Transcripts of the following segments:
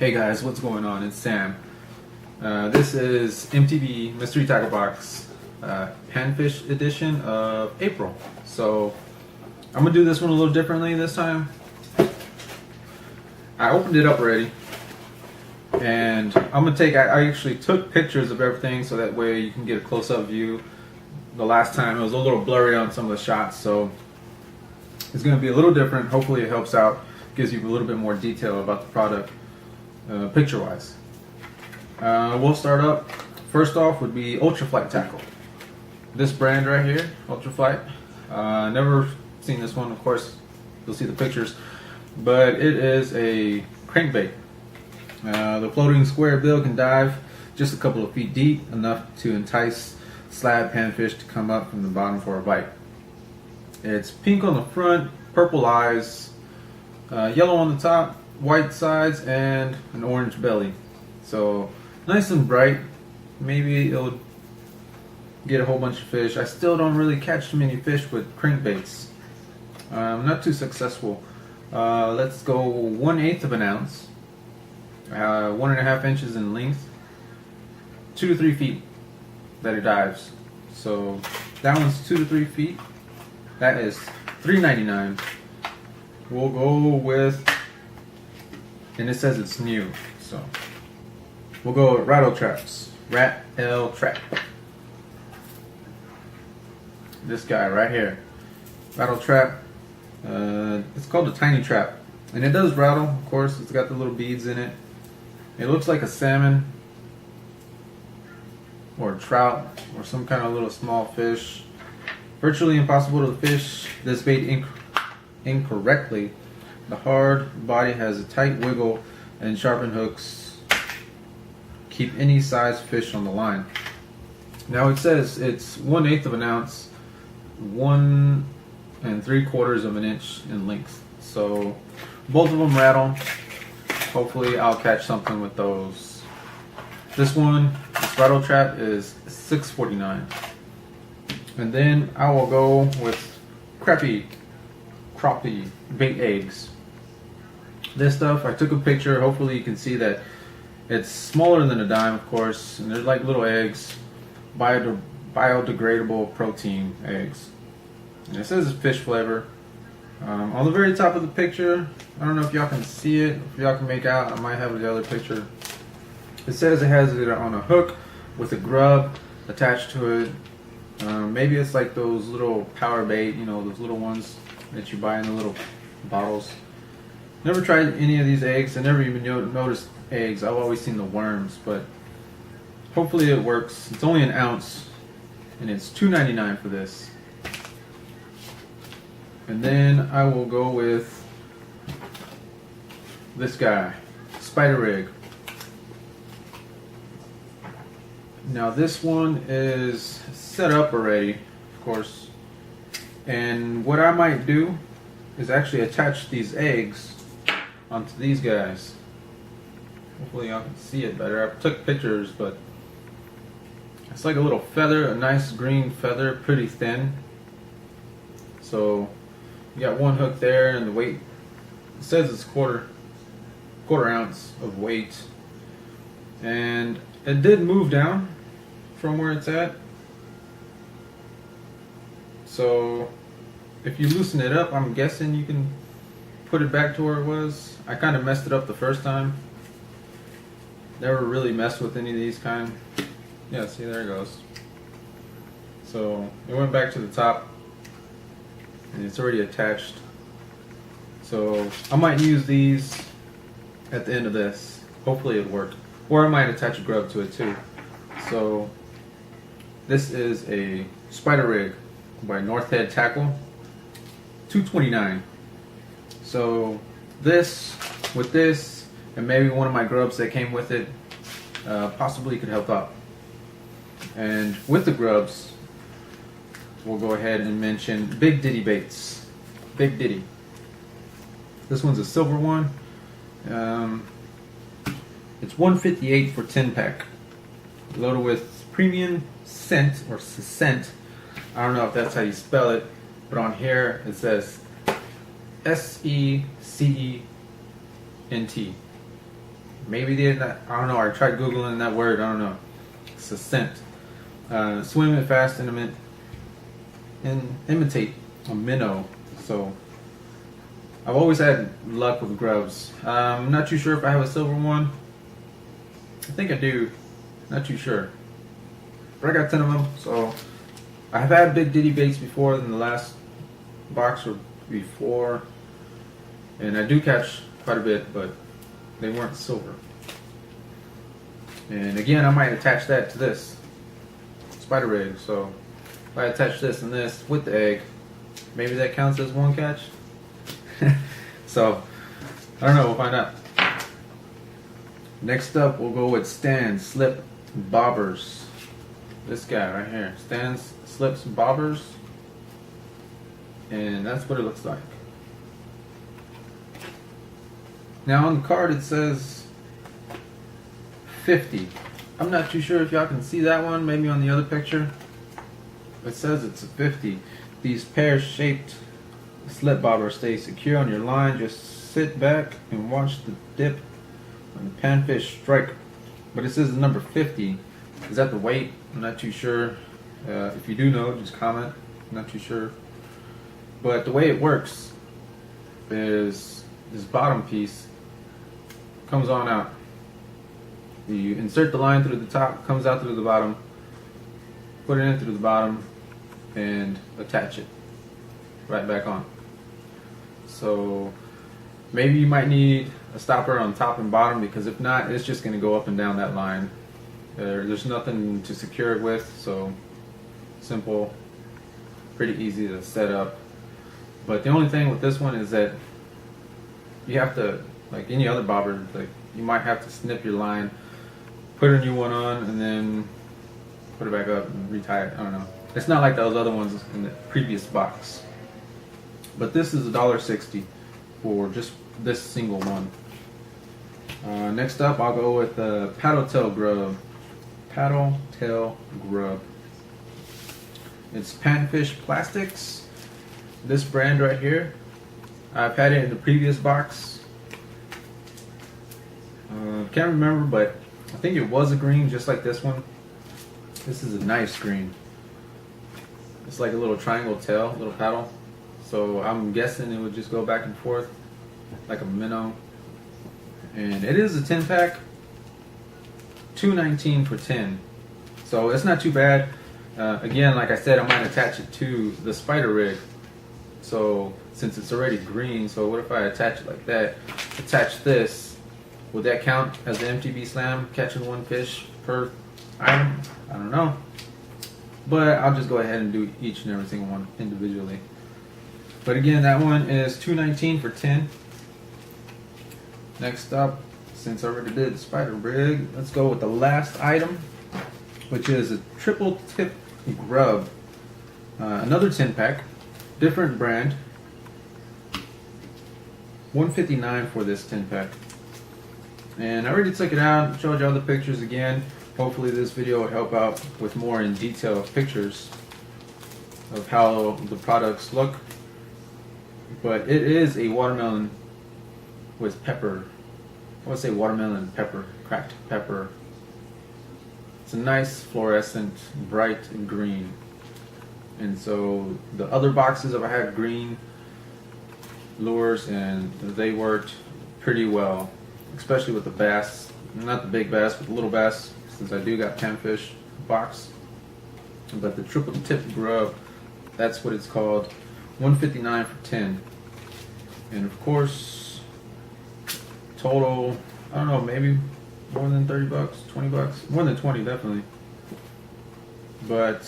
Hey guys, what's going on? It's Sam. This is MTB Mystery Tackle Box Panfish edition of April. So I'm gonna do this one a little differently this time. I opened it up already, and I'm gonna take. I actually took pictures of everything so that way you can get a close-up view. The last time it was a little blurry on some of the shots, so it's gonna be a little different. Hopefully, it helps out, gives you a little bit more detail about the product. Picture-wise, we'll start up. First off would be Ultraflight Tackle. This brand right here, Ultraflight. Never seen this one, of course. You'll see the pictures, but it is a crankbait. The floating square bill can dive just a couple of feet deep, enough to entice slab panfish to come up from the bottom for a bite. It's pink on the front, purple eyes, yellow on the top, white sides, and an orange belly. So nice and bright. Maybe it'll get a whole bunch of fish. I still don't really catch too many fish with crankbaits. Not too successful. Let's go 1/8 of an ounce, 1.5 inches in length, 2 to 3 feet that it dives. So that one's 2 to 3 feet. That is $3.99. We'll go with, and it says it's new, so we'll go with rattle traps. Rattle trap. This guy right here, rattle trap. It's called a tiny trap, and it does rattle. Of course, it's got the little beads in it. It looks like a salmon or a trout or some kind of little small fish. Virtually impossible to fish this bait incorrectly. The hard body has a tight wiggle, and sharpened hooks keep any size fish on the line. Now it says it's 1/8 of an ounce, 1 3/4 of an inch in length. So both of them rattle. Hopefully I'll catch something with those. This rattle trap is $6.49. And then I will go with crappie bait eggs. This stuff, I took a picture. Hopefully you can see that it's smaller than a dime, of course, and they're like little eggs, biodegradable protein eggs. And it says it's fish flavor. On the very top of the picture, I don't know if y'all can see it, if y'all can make out, I might have the other picture. It says it has it on a hook with a grub attached to it. Maybe it's like those little power bait, you know, those little ones that you buy in the little bottles. Never tried any of these eggs. I never even noticed eggs. I've always seen the worms, but hopefully it works. It's only an ounce, and it's $2.99 for this. And then I will go with this guy, Spider Rig. Now this one is set up already, of course, and what I might do is actually attach these eggs onto these guys. Hopefully y'all can see it better. I took pictures, but it's like a little feather, a nice green feather, pretty thin. So you got one hook there, and the weight, it says it's quarter ounce of weight, and it did move down from where it's at. So if you loosen it up, I'm guessing you can put it back to where it was. I kind of messed it up the first time. Never really messed with any of these kind. Yeah, see, there it goes. So it went back to the top, and it's already attached. So I might use these at the end of this. Hopefully it'll work. Or I might attach a grub to it too. So this is a Spider Rig by North Head Tackle, $2.29. So this, with this, and maybe one of my grubs that came with it, possibly could help out. And with the grubs, we'll go ahead and mention Big Diddy baits. Big Diddy. This one's a silver one. It's $1.58 for 10-pack. Loaded with premium scent or scent. I don't know if that's how you spell it, but on here it says SECENT. maybe they didn't. I don't know. I tried googling that word. I don't know. It's a scent. Swim and fast and imitate a minnow. So I've always had luck with grubs. I'm not too sure if I have a silver one. I think I do. Not too sure. But I got 10 of them. So I have had big diddy baits before in the last box or before. And I do catch quite a bit, but they weren't silver. And again, I might attach that to this spider rig. So if I attach this and this with the egg, maybe that counts as one catch. So I don't know, we'll find out. Next up, we'll go with Stand Slip Bobbers. This guy right here, Stand Slips Bobbers, and that's what it looks like. Now on the card it says 50. I'm not too sure if y'all can see that one, maybe on the other picture. It says it's a 50. These pear-shaped slip bobbers stay secure on your line. Just sit back and watch the dip when the panfish strike. But it says the number 50. Is that the weight? I'm not too sure. If you do know, just comment. I'm not too sure. But the way it works is this bottom piece comes on out. You insert the line through the top, comes out through the bottom, put it in through the bottom, and attach it right back on. So maybe you might need a stopper on top and bottom, because if not, it's just going to go up and down that line. There's nothing to secure it with, so simple, pretty easy to set up. But the only thing with this one is that you have to, like any other bobber, like you might have to snip your line, put a new one on, and then put it back up and retie it. I don't know. It's not like those other ones in the previous box. But this is $1.60 for just this single one. Next up, I'll go with the paddle tail grub. Paddle tail grub. It's Panfish Plastics. This brand right here. I've had it in the previous box. Can't remember, but I think it was a green, just like this one. This is a nice green. It's like a little triangle tail, little paddle. So I'm guessing it would just go back and forth like a minnow. And it is a 10 pack. $2.19 for 10. So it's not too bad. Again, like I said, I might attach it to the spider rig. So since it's already green, so what if I attach it like that? Attach this. Would that count as the MTB slam, catching one fish per item? I don't know. But I'll just go ahead and do each and every single one individually. But again, that one is $2.19 for 10. Next up, since I already did the spider rig, let's go with the last item, which is a triple tip grub. Another 10 pack, different brand. $1.59 for this 10 pack. And I already took it out, showed you all the pictures again. Hopefully this video will help out with more in detail pictures of how the products look. But it is a watermelon with pepper. I would say watermelon pepper, cracked pepper. It's a nice fluorescent, bright green. And so the other boxes I've had green lures, and they worked pretty well, especially with the bass. Not the big bass, but the little bass, since I do got Panfish box. But the triple tip grub, that's what it's called. $1.59 for 10. And of course, total, I don't know, maybe more than 30 bucks, 20 bucks, more than 20 definitely. But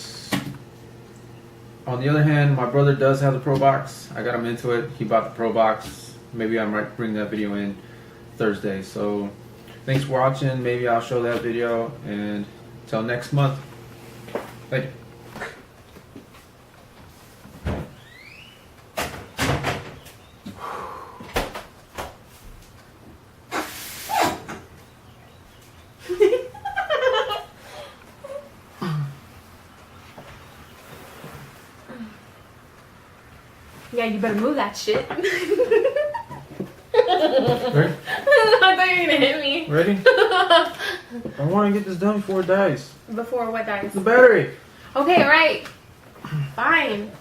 on the other hand, my brother does have the Pro Box. I got him into it. He bought the Pro Box. Maybe I might bring that video in Thursday. So thanks for watching. Maybe I'll show that video, and until next month, thank you. Yeah, you better move that shit. Right? I thought you were gonna hit me. Ready? I want to get this done before it dies. Before what dies? The battery. Okay, alright. Fine.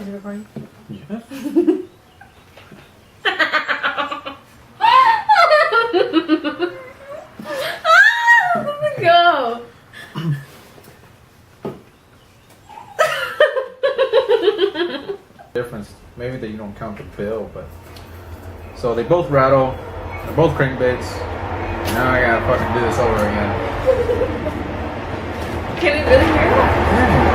Is it recording? Yes. Go. Difference. Maybe that you don't count the bill, but so they both rattle. They're both crankbaits. Now I gotta fucking do this over again. Can we really hear that? Yeah.